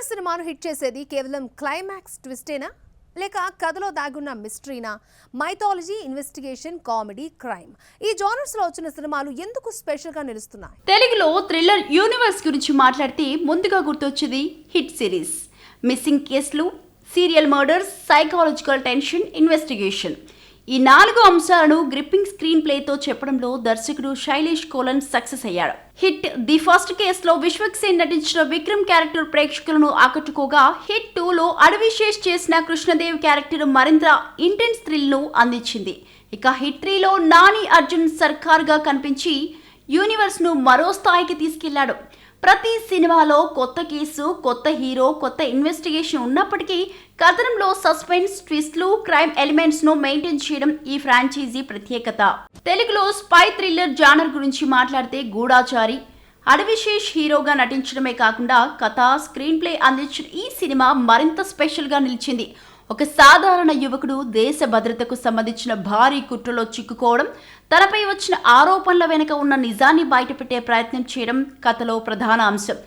Thriller సినిమాను hit చేసేది కేవలం క్లైమాక్స్ ట్విస్టేనా లేక కథలో దాగున్న మిస్టరీనా? మైథాలజీ, ఇన్వెస్టిగేషన్, కామెడీ, క్రైమ్ ఈ జానర్స్ లో వచ్చిన సినిమాలు ఎందుకు స్పెషల్ గా నిలుస్తున్నాయి? తెలుగులో థ్రిల్లర్ యూనివర్స్ గురించి మాట్లాడితే ముందుగా గుర్తొచ్చేది హిట్ సిరీస్. మిస్సింగ్ కేసులు, serial murders, psychological tension, investigation ఈ 4 అంశాలను గ్రిప్పింగ్ స్క్రీన్ ప్లేతో చెప్పడంలో దర్శకుడు శైలేష్ కోలన్ సక్సెస్ అయ్యాడు. హిట్ ది ఫస్ట్ కేసులో విశ్వక్ సేన్ నటించిన విక్రమ్ క్యారెక్టర్ ప్రేక్షకులను ఆకట్టుకోగా, హిట్ 2లో అడవిశేష్ చేసిన కృష్ణదేవ్ క్యారెక్టర్ మరింత ఇంటెన్స్ థ్రిల్ ను అందించింది. ఇక హిట్ 3లో నాని అర్జున్ సర్కార్ గా కనిపించి యూనివర్స్ ను మరో స్థాయికి తీసుకెళ్లాడు. ప్రతి సినిమాలో కొత్త కేసు, కొత్త హీరో, కొత్త ఇన్వెస్టిగేషన్ ఉన్నప్పటికీ కథనంలో సస్పెన్స్, ట్విస్ట్లు, క్రైమ్ ఎలిమెంట్స్ ను మెయింటైన్ చేయడం ఈ ఫ్రాంచైజీ ప్రత్యేకత. తెలుగులో స్పై థ్రిల్లర్ జానర్ గురించి మాట్లాడితే గూఢాచారి, అడవిశేష్ హీరోగా నటించడమే కాకుండా కథ, స్క్రీన్ ప్లే అందించిన ఈ సినిమా మరింత స్పెషల్ గా నిలిచింది. ఒక సాధారణ యువకుడు దేశ భద్రతకు సంబంధించిన భారీ కుట్రలో చిక్కుకోవడం, తనపై వచ్చిన ఆరోపణల వెనుక ఉన్న నిజాన్ని బయటపెట్టే ప్రయత్నం చేయడం కథలో ప్రధాన అంశం.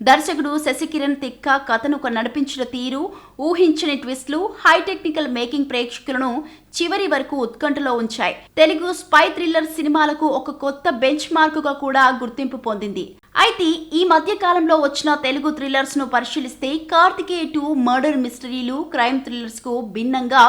దర్శకుడు శశికిరణ్ తిక్క కథను నడిపించిన తీరు, ఊహించని ట్విస్ట్లు, హై టెక్నికల్ మేకింగ్ ప్రేక్షకులను చివరి వరకు ఉత్కంఠలో ఉంచాయి. తెలుగు స్పై థ్రిల్లర్ సినిమాలకు ఒక కొత్త బెంచ్ మార్కుగా కూడా గుర్తింపు పొందింది. అయితే ఈ మధ్య కాలంలో వచ్చిన తెలుగు థ్రిల్లర్స్ ను పరిశీలిస్తే కార్తికేయ 2 మర్డర్ మిస్టరీలు, క్రైమ్ థ్రిల్లర్స్ కు భిన్నంగా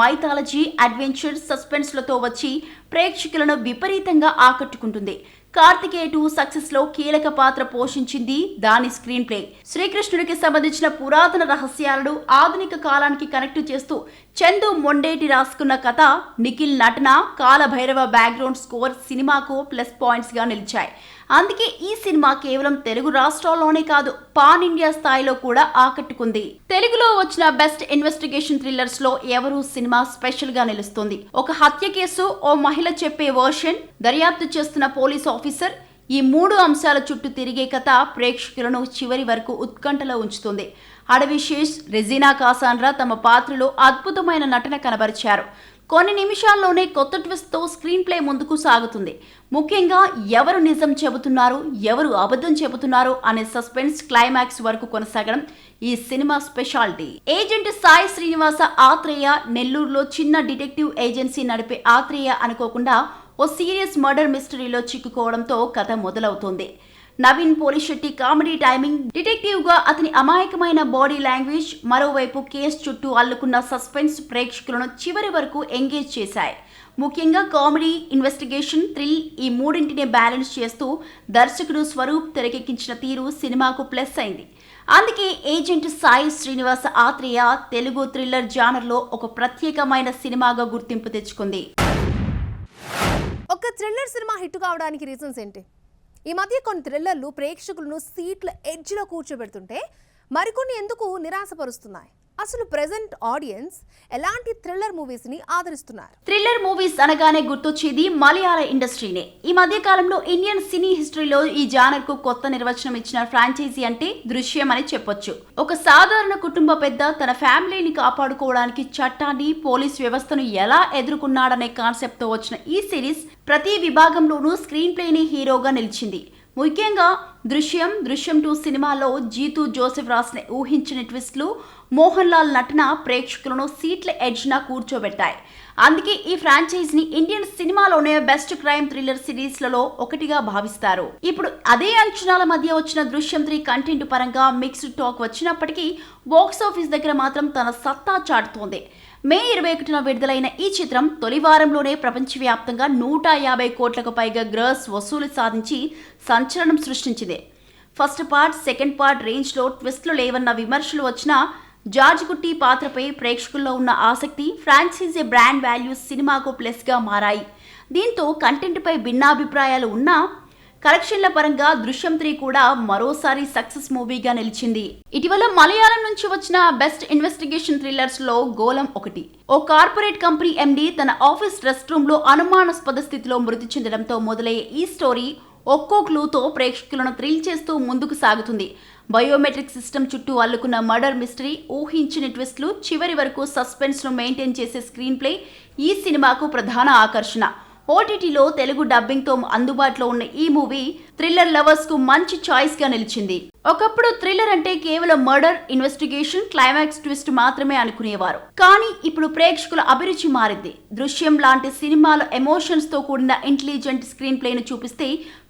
మైథాలజీ, అడ్వెంచర్, సస్పెన్స్ లతో వచ్చి ప్రేక్షకులను విపరీతంగా ఆకట్టుకుంటుంది. కార్తికేయ 2 సక్సెస్ లో కీలక పాత్ర పోషించింది దాని స్క్రీన్ ప్లే. శ్రీకృష్ణుడికి సంబంధించిన పురాతన రహస్యాలను ఆధునిక కాలానికి కనెక్ట్ చేస్తూ చందు మొండేటి రాసుకున్న కథ, నిఖిల్ నటన, కాలభైరవ బ్యాక్గ్రౌండ్ స్కోర్ సినిమాకు ప్లస్ పాయింట్స్ గా నిలిచాయి. అందుకే ఈ సినిమా కేవలం తెలుగు రాష్ట్రాల్లోనే కాదు, పాన్ ఇండియా స్థాయిలో కూడా ఆకట్టుకుంది. తెలుగులో వచ్చిన బెస్ట్ ఇన్వెస్టిగేషన్ థ్రిల్లర్స్ లో ఎవరు సినిమా స్పెషల్ గా నిలుస్తుంది. ఒక హత్య కేసు, ఓ మహిళ చెప్పే వర్షన్, దర్యాప్తు చేస్తున్న పోలీస్ ఆఫీసర్, ఈ 3 అంశాల చుట్టూ తిరిగే కథ ప్రేక్షకులను చివరి వరకు ఉత్కంఠలో ఉంచుతుంది. అడవిశేష్, రెజీనా కాసాండ్రా తమ పాత్రలో అద్భుతమైన నటన కనబరిచారు. కొన్ని నిమిషాల్లోనే కొత్త ట్విస్ట్తో స్క్రీన్ ప్లే ముందుకు సాగుతుంది. ముఖ్యంగా ఎవరు నిజం చెబుతున్నారు, ఎవరు అబద్ధం చెబుతున్నారు అనే సస్పెన్స్ క్లైమాక్స్ వరకు కొనసాగడం ఈ cinema speciality. Agent Sai Srinivasa Athreya నెల్లూరులో చిన్న డిటెక్టివ్ ఏజెన్సీ నడిపే ఆత్రేయ అనుకోకుండా ఓ సీరియస్ మర్డర్ మిస్టరీలో చిక్కుకోవడంతో కథ మొదలవుతోంది. Naveen Polishetty comedy timing, detective గా అతని అమాయకమైన బాడీ లాంగ్వేజ్, మరోవైపు కేసు చుట్టూ అల్లుకున్న సస్పెన్స్ ప్రేక్షకులను చివరి వరకు ఎంగేజ్ చేశాయి. ముఖ్యంగా కామెడీ, ఇన్వెస్టిగేషన్, థ్రిల్ ఈ మూడింటిని బ్యాలెన్స్ చేస్తూ దర్శకుడు స్వరూప్ తెరకెక్కించిన తీరు సినిమాకు ప్లస్ అయింది. అందుకే ఏజెంట్ సాయి శ్రీనివాస ఆత్రేయ తెలుగు థ్రిల్లర్ జానర్లో ఒక ప్రత్యేకమైన సినిమాగా గుర్తింపు తెచ్చుకుంది. ఒక థ్రిల్లర్ సినిమా హిట్ కావడానికి రీజన్స్ ఏంటి? ఈ మధ్య కొన్ని థ్రిల్లర్లు ప్రేక్షకులను సీట్ల ఎడ్జ్లో కూర్చోబెడుతుంటే మరికొన్ని ఎందుకు నిరాశపరుస్తున్నాయి? అసలు ప్రెజెంట్ ఆడియన్స్ ఎలాంటి థ్రిల్లర్ మూవీస్ ని ఆదరిస్తున్నారు? థ్రిల్లర్ మూవీస్ అనగానే గుర్తొచ్చేది మలయాళ ఇండస్ట్రీనే. ఈ మధ్య కాలంలో ఇండియన్ సినీ హిస్టరీలో ఈ జానర్ కు కొత్త నిర్వచనం ఇచ్చిన ఫ్రాంచైజీ అంటే దృశ్యం అని చెప్పొచ్చు. ఒక సాధారణ కుటుంబ పెద్ద తన ఫ్యామిలీని కాపాడుకోవడానికి చట్టాన్ని, పోలీస్ వ్యవస్థను ఎలా ఎదుర్కొన్నాడనే కాన్సెప్ట్ తో వచ్చిన ఈ సిరీస్ ప్రతి విభాగంలోనూ స్క్రీన్ ప్లేని హీరోగా నిలిచింది. ముఖ్యంగా దృశ్యం 2 సినిమాలో జీతూ జోసెఫ్ రాసిన ఊహించని ట్విస్ట్లు, మోహన్ లాల్ నటన ప్రేక్షకులను సీట్ల ఎడ్జ్న కూర్చోబెట్టాయి. అందుకే ఈ ఫ్రాంచైజీని ఇండియన్ సినిమాలోనే బెస్ట్ క్రైమ్ థ్రిల్లర్ సిరీస్లలో ఒకటిగా భావిస్తారు. ఇప్పుడు అదే అంచనాల మధ్య వచ్చిన దృశ్యం 3 కంటెంట్ పరంగా మిక్స్డ్ టాక్ వచ్చినప్పటికీ బాక్సాఫీస్ దగ్గర మాత్రం తన సత్తా చాటుతోంది. మే 21న విడుదలైన ఈ చిత్రం తొలి వారంలోనే ప్రపంచవ్యాప్తంగా 150 కోట్లకు పైగా గ్రాస్ వసూలు సాధించి సంచలనం సృష్టించింది. ఫస్ట్ పార్ట్, సెకండ్ పార్ట్ రేంజ్లో ట్విస్ట్లు లేవన్న విమర్శలు వచ్చినా జార్జ్ కుట్టి పాత్రపై ప్రేక్షకుల్లో ఉన్న ఆసక్తి, ఫ్రాంచైజీ బ్రాండ్ వాల్యూస్ సినిమాకు ప్లస్గా మారాయి. దీంతో కంటెంట్పై భిన్నాభిప్రాయాలు ఉన్నా కలెక్షన్ల పరంగా దృశ్యం 3 కూడా మరోసారి సక్సెస్ మూవీగా నిలిచింది. ఇటీవల మలయాళం నుంచి వచ్చిన బెస్ట్ ఇన్వెస్టిగేషన్ థ్రిల్లర్స్ లో గోలం ఒకటి. ఓ కార్పొరేట్ కంపెనీ ఎండి తన ఆఫీస్ రెస్ట్ రూమ్ లో అనుమానాస్పద స్థితిలో మృతి చెందడంతో మొదలయ్యే ఈ స్టోరీ ఒక్కో క్లూతో ప్రేక్షకులను థ్రిల్ చేస్తూ ముందుకు సాగుతుంది. బయోమెట్రిక్ సిస్టమ్ చుట్టూ అల్లుకున్న మర్డర్ మిస్టరీ, ఊహించని ట్విస్ట్లు, చివరి వరకు సస్పెన్స్ ను మెయింటైన్ చేసే స్క్రీన్ ప్లే ఈ సినిమాకు ప్రధాన ఆకర్షణ. ఓటీటీలో తెలుగు డబ్బింగ్తో అందుబాటులో ఉన్న ఈ మూవీ థ్రిల్లర్ లవర్స్ కు మంచి చాయిస్ గా నిలిచింది. ఒకప్పుడు థ్రిల్లర్ అంటే కేవలం మర్డర్, ఇన్వెస్టిగేషన్, క్లైమాక్స్ ట్విస్ట్ మాత్రమే అనుకునేవారు. కానీ ఇప్పుడు ప్రేక్షకుల అభిరుచి మారింది. దృశ్యం లాంటి సినిమాలు ఎమోషన్స్ తో కూడిన ఇంటెలిజెంట్ స్క్రీన్ ప్లేను చూపిస్తే,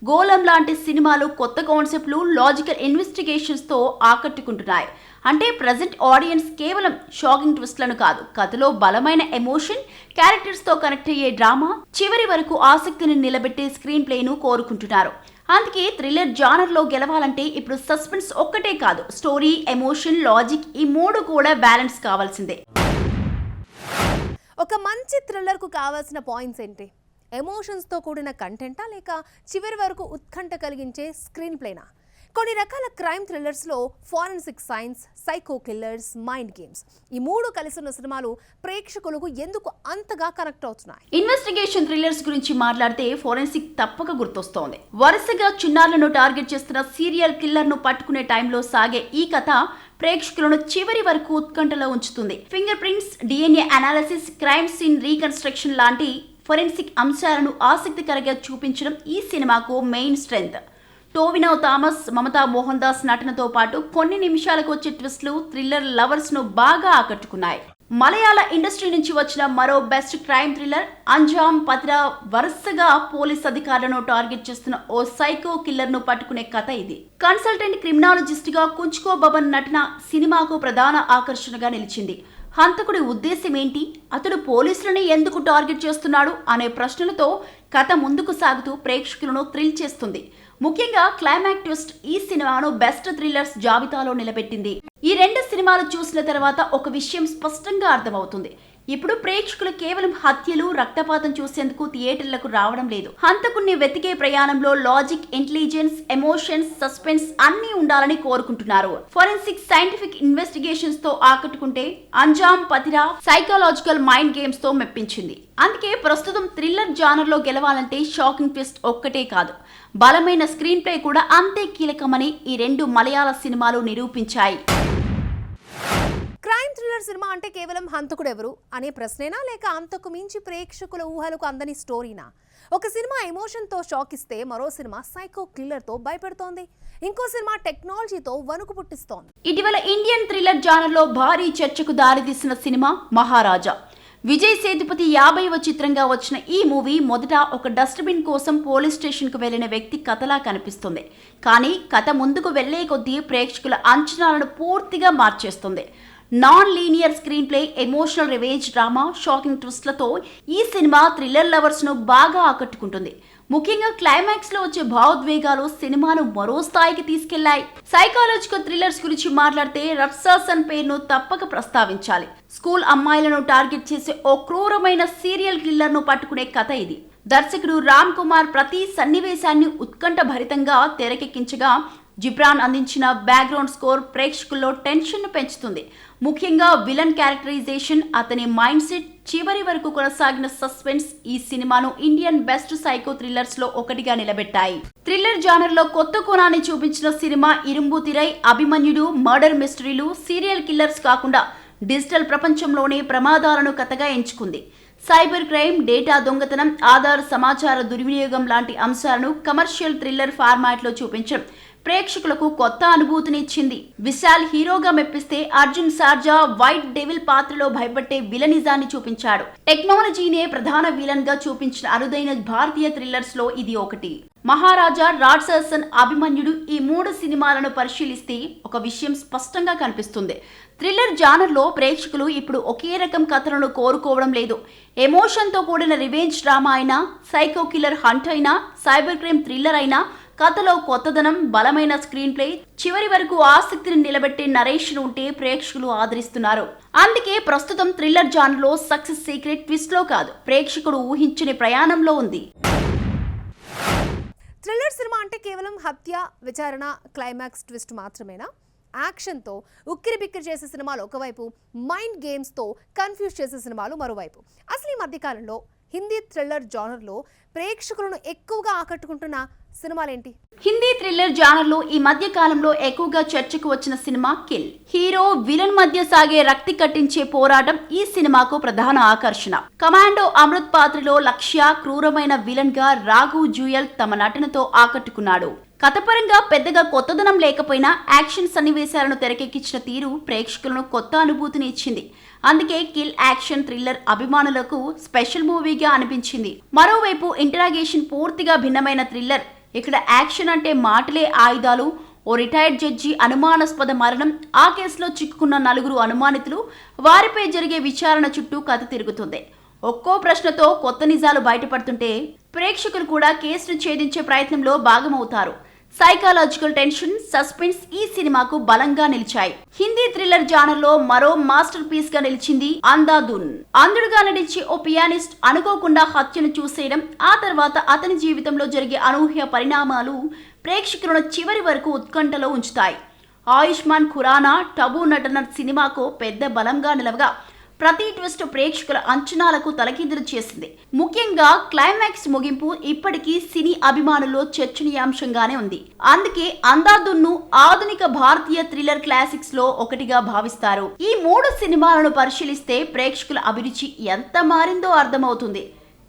గోళం లాంటి సినిమాలు కొత్త కాన్సెప్ట్లు, లాజికల్ ఇన్వెస్టిగేషన్స్ తో ఆకట్టుకుంటున్నాయి. అంటే ప్రజెంట్ ఆడియన్స్ కేవలం షాకింగ్ ట్విస్ట్లను కాదు, కథలో బలమైన ఎమోషన్, క్యారెక్టర్స్ తో కనెక్ట్ అయ్యే డ్రామా, చివరి వరకు ఆసక్తిని నిలబెట్టే స్క్రీన్ ప్లేను కోరుకుంటున్నారు. అందుకే థ్రిల్లర్ జానర్ లో గెలవాలంటే ఇప్పుడు సస్పెన్స్ ఒక్కటే కాదు, స్టోరీ, ఎమోషన్, లాజిక్ ఈ మూడు కూడా బ్యాలెన్స్ కావాల్సిందే. ఒక మంచి థ్రిల్లర్ కు కావాల్సిన పాయింట్స్ ఏంటి? ఎమోషన్స్ తో కూడిన కంటెంటా, లేక చివరి వరకు ఉత్కంఠ కలిగించే స్క్రీన్ ప్లేనా? కొన్ని రకాల క్రైమ్ థ్రిల్లర్స్లో forensic science, psycho killers, mind games ఈ మూడు కలిసి ఉన్న సినిమాలు ప్రేక్షకులకు ఎందుకు అంతగా కనెక్ట్ అవుతున్నాయి? ఇన్వెస్టిగేషన్ థ్రిల్లర్స్ గురించి మాట్లాడితే ఫోరెన్సిక్ తప్పక గుర్తొస్తోంది. వరుసగా చిన్నారులను టార్గెట్ చేస్తున్న సీరియల్ కిల్లర్ ను పట్టుకునే టైంలో సాగే ఈ కథ ప్రేక్షకులను చివరి వరకు ఉత్కంఠలో ఉంచుతుంది. Finger prints, DNA analysis, crime scene reconstruction లాంటి ఫోరెన్సిక్ అంశాలను ఆసక్తికరంగా చూపించడం ఈ సినిమాకు main strength. Tovino Thomas, Mamta Mohandas నటనతో పాటు కొన్ని నిమిషాలకు వచ్చే ట్విస్ట్లు థ్రిల్లర్ లవర్స్ ను బాగా ఆకట్టుకున్నాయి. మలయాళ ఇండస్ట్రీ నుంచి వచ్చిన మరో బెస్ట్ క్రైమ్ థ్రిల్లర్ అంజామ్ పతిరా వరుసగా పోలీస్ అధికారులను టార్గెట్ చేస్తున్న ఓ సైకో కిల్లర్ ను పట్టుకునే కథ ఇది. కన్సల్టెంట్ క్రిమినాలజిస్ట్ గా కుంచుకో బబన్ నటన సినిమాకు ప్రధాన ఆకర్షణగా నిలిచింది. హంతకుడి ఉద్దేశం ఏంటి, అతడు పోలీసులని ఎందుకు టార్గెట్ చేస్తున్నాడు అనే ప్రశ్నలతో కథ ముందుకు సాగుతూ ప్రేక్షకులను థ్రిల్ చేస్తుంది. ముఖ్యంగా క్లైమాక్స్ ట్విస్ట్ ఈ సినిమాను బెస్ట్ థ్రిల్లర్స్ జాబితాలో నిలబెట్టింది. ఈ రెండు సినిమాలు చూసిన తర్వాత ఒక విషయం స్పష్టంగా అర్థమవుతుంది. ఇప్పుడు ప్రేక్షకులు కేవలం హత్యలు, రక్తపాతం చూసేందుకు థియేటర్లకు రావడం లేదు. హంతకుణ్ణి వెతికే ప్రయాణంలో లాజిక్, ఇంటెలిజెన్స్, ఎమోషన్స్, సస్పెన్స్ అన్నీ ఉండాలని కోరుకుంటున్నారు. ఫోరెన్సిక్ సైంటిఫిక్ ఇన్వెస్టిగేషన్స్ తో ఆకట్టుకుంటే అంజామ్ పతిరా సైకలాజికల్ మైండ్ గేమ్స్ తో మెప్పించింది. అందుకే ప్రస్తుతం థ్రిల్లర్ జానర్ లో గెలవాలంటే షాకింగ్ ట్విస్ట్ ఒక్కటే కాదు, బలమైన స్క్రీన్ ప్లే కూడా అంతే కీలకమని ఈ రెండు మలయాళ సినిమాలు నిరూపించాయి. క్రైమ్ థ్రిల్లర్ సినిమా అంటే కేవలం హంతకుడు ఎవరు అనే ప్రశ్నేనా, లేక అంతకు మించి ప్రేక్షకుల ఊహలకు అందని స్టోరీనా? ఒక సినిమా ఎమోషన్తో షాక్ ఇస్తే, మరో సినిమా సైకో కిల్లర్తో భయపెడుతోంది, ఇంకో సినిమా టెక్నాలజీతో వణుకు పుట్టిస్తోంది. ఇటీవల ఇండియన్ థ్రిల్లర్ జానర్ లో భారీ చర్చకు దారితీసిన సినిమా మహారాజా. విజయ్ సేతుపతి 50వ చిత్రంగా వచ్చిన ఈ మూవీ మొదట ఒక డస్ట్బిన్ కోసం పోలీస్ స్టేషన్కు వెళ్లిన వ్యక్తి కథలా కనిపిస్తుంది. కానీ కథ ముందుకు వెళ్లే కొద్దీ ప్రేక్షకుల అంచనాలను పూర్తిగా మార్చేస్తుంది. Non linear screenplay, emotional revenge drama, shocking ట్విస్ట్లతో ఈ సినిమా థ్రిల్లర్ లవర్స్ ను బాగా ఆకట్టుకుంటుంది. ముఖ్యంగా క్లైమాక్స్ లో వచ్చే భావోద్వేగాలు సినిమాను మరో స్థాయికి తీసుకెళ్లాయి. సైకాలజికల్ థ్రిల్లర్స్ గురించి మాట్లాడితే రత్సాసన్ పేరును తప్పక ప్రస్తావించాలి. స్కూల్ అమ్మాయిలను టార్గెట్ చేసే ఓ క్రూరమైన సీరియల్ కిల్లర్ ను పట్టుకునే కథ ఇది. దర్శకుడు రామ్ కుమార్ ప్రతి సన్నివేశాన్ని ఉత్కంఠ భరితంగా తెరకెక్కించగా, జిబ్రాన్ అందించిన బ్యాక్గ్రౌండ్ స్కోర్ ప్రేక్షకుల్లో టెన్షన్ ను పెంచుతుంది. ముఖ్యంగా విలన్ క్యారెక్టరైజేషన్, అతని మైండ్ సెట్, చివరి వరకు కొనసాగిన సస్పెన్స్ ఈ సినిమాను ఇండియన్ బెస్ట్ సైకో థ్రిల్లర్స్ లో ఒకటిగా నిలబెట్టాయి. థ్రిల్లర్ జానర్ లో కొత్త కోణాన్ని చూపించిన సినిమా ఇరుంబు తిరై, అభిమన్యుడు, మర్డర్ మిస్టరీలు, సీరియల్ కిల్లర్స్ కాకుండా డిజిటల్ ప్రపంచంలోనే ప్రమాదాలను కథగా ఎంచుకుంది. సైబర్ క్రైమ్, డేటా దొంగతనం, ఆధార్ సమాచార దుర్వినియోగం లాంటి అంశాలను కమర్షియల్ థ్రిల్లర్ ఫార్మాట్ లో చూపించడం ప్రేక్షకులకు కొత్త అనుభూతినిచ్చింది. విశాల్ హీరోగా మెప్పిస్తే, అర్జున్ సార్జా వైట్ డెవిల్ పాత్రలో భయపట్టే విలనిజాన్ని చూపించాడు. టెక్నాలజీనే ప్రధాన విలన్ గా చూపించిన అరుదైన భారతీయ థ్రిల్లర్స్ లో ఇది ఒకటి. మహారాజా, రాట్సాసన్, అభిమన్యుడు ఈ మూడు సినిమాలను పరిశీలిస్తే ఒక విషయం స్పష్టంగా కనిపిస్తుంది. థ్రిల్లర్ జానర్ లో ప్రేక్షకులు ఇప్పుడు ఒకే రకం కథలను కోరుకోవడం లేదు. ఎమోషన్తో కూడిన రివెంజ్ డ్రామా అయినా, సైకో కిల్లర్ హంట్ అయినా, సైబర్ క్రైమ్ థ్రిల్లర్ అయినా, కథలో కొత్తదనం, బలమైన స్క్రీన్ ప్లే, చివరి వరకు ఆసక్తిని నిలబెట్టే నరేషన్ ఉంటే ప్రేక్షకులు ఆదరిస్తున్నారు. అందుకే ప్రస్తుతం థ్రిల్లర్ జానర్ లో సక్సెస్ సీక్రెట్ ట్విస్ట్ లో కాదు, ప్రేక్షకుడు ఊహించని ప్రయాణంలో ఉంది. థ్రిల్లర్ సినిమా అంటే కేవలం హత్య, విచారణ, క్లైమాక్స్ ట్విస్ట్ మాత్రమేనా? యాక్షన్తో ఉక్కిరి బిక్కిరి చేసే సినిమాలు ఒకవైపు, మైండ్ గేమ్స్తో కన్ఫ్యూజ్ చేసే సినిమాలు మరోవైపు. అసలు ఈ మధ్యకాలంలో హిందీ థ్రిల్లర్ జానర్లో ప్రేక్షకులను ఎక్కువగా ఆకట్టుకుంటున్న సినిమాలేంటి? హిందీ థ్రిల్లర్ జానర్లో ఈ మధ్య కాలంలో ఎక్కువగా చర్చకు వచ్చిన సినిమా కిల్. హీరో విలన్ మధ్య సాగే రక్తి కట్టించే పోరాటం ఈ సినిమాకు ప్రధాన ఆకర్షణ. కమాండో అమృత్ పాత్రలో లక్ష్య క్రూరమైన విలన్ గా రాఘవ్ జుయల్ తమ నటనతో ఆకట్టుకున్నాడు. కథపరంగా పెద్దగా కొత్తదనం లేకపోయినా యాక్షన్ సన్నివేశాలను తెరకెక్కించిన తీరు ప్రేక్షకులను కొత్త అనుభూతిని ఇచ్చింది. అందుకే కిల్ యాక్షన్ థ్రిల్లర్ అభిమానులకు స్పెషల్ మూవీగా అనిపించింది. మరోవైపు ఇంటరాగేషన్ పూర్తిగా భిన్నమైన థ్రిల్లర్. ఇక్కడ యాక్షన్ అంటే మాటలే ఆయుధాలు, ఓ రిటైర్డ్ జడ్జి అనుమానాస్పద మరణం, ఆ కేసులో చిక్కుకున్న 4 అనుమానితులు, వారిపై జరిగే విచారణ చుట్టూ కథ తిరుగుతుంది. ఒక్కో ప్రశ్నతో కొత్త నిజాలు బయటపడుతుంటే ప్రేక్షకులు కూడా కేసును ఛేదించే ప్రయత్నంలో భాగమవుతారు. సైకాలజికల్ టెన్షన్, సస్పెన్స్ ఈ సినిమాకు బలంగా నిలిచాయి. హిందీ థ్రిల్లర్ జానర్లో మరో మాస్టర్ పీస్ గా నిలిచింది అంధాధున్. అంధుడుగా నడిచే ఓ పియానిస్ట్ అనుకోకుండా హత్యను చూసేయడం, ఆ తర్వాత అతని జీవితంలో జరిగే అనూహ్య పరిణామాలు ప్రేక్షకులను చివరి వరకు ఉత్కంఠలో ఉంచుతాయి. ఆయుష్మాన్ ఖురానా టబు నటన సినిమాకు పెద్ద బలంగా నిలవగా ప్రతి ట్విస్ట్ ప్రేక్షకుల అంచనాలకు తలకిందులు చేసింది. ముఖ్యంగా క్లైమాక్స్ ముగింపు ఇప్పటికీ సినీ అభిమానుల్లో చర్చనీయాంశంగానే ఉంది. అందుకే అంధాధున్ను ఆధునిక భారతీయ థ్రిల్లర్ క్లాసిక్స్ లో ఒకటిగా భావిస్తారు. ఈ 3 సినిమాలను పరిశీలిస్తే ప్రేక్షకుల అభిరుచి ఎంత మారిందో అర్థమవుతుంది.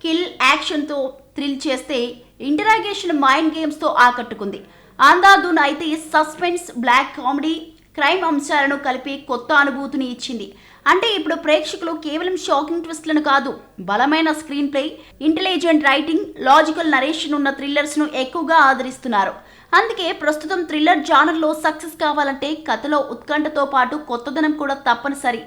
కిల్ యాక్షన్ తో థ్రిల్ చేస్తే, ఇంటరాగేషన్ మైండ్ గేమ్స్ తో ఆకట్టుకుంది. అంధాధున్ అయితే సస్పెన్స్, బ్లాక్ కామెడీ, క్రైమ్ అంశాలను కలిపి కొత్త అనుభూతిని ఇచ్చింది. అంటే ఇప్పుడు ప్రేక్షకులు కేవలం షాకింగ్ ట్విస్ట్లను కాదు, బలమైన screen play, intelligent writing, logical narration ఉన్న థ్రిల్లర్స్ ను ఎక్కువగా ఆదరిస్తున్నారు. అందుకే ప్రస్తుతం థ్రిల్లర్ జానర్లో సక్సెస్ కావాలంటే కథలో ఉత్కంఠతో పాటు కొత్తదనం కూడా తప్పనిసరి.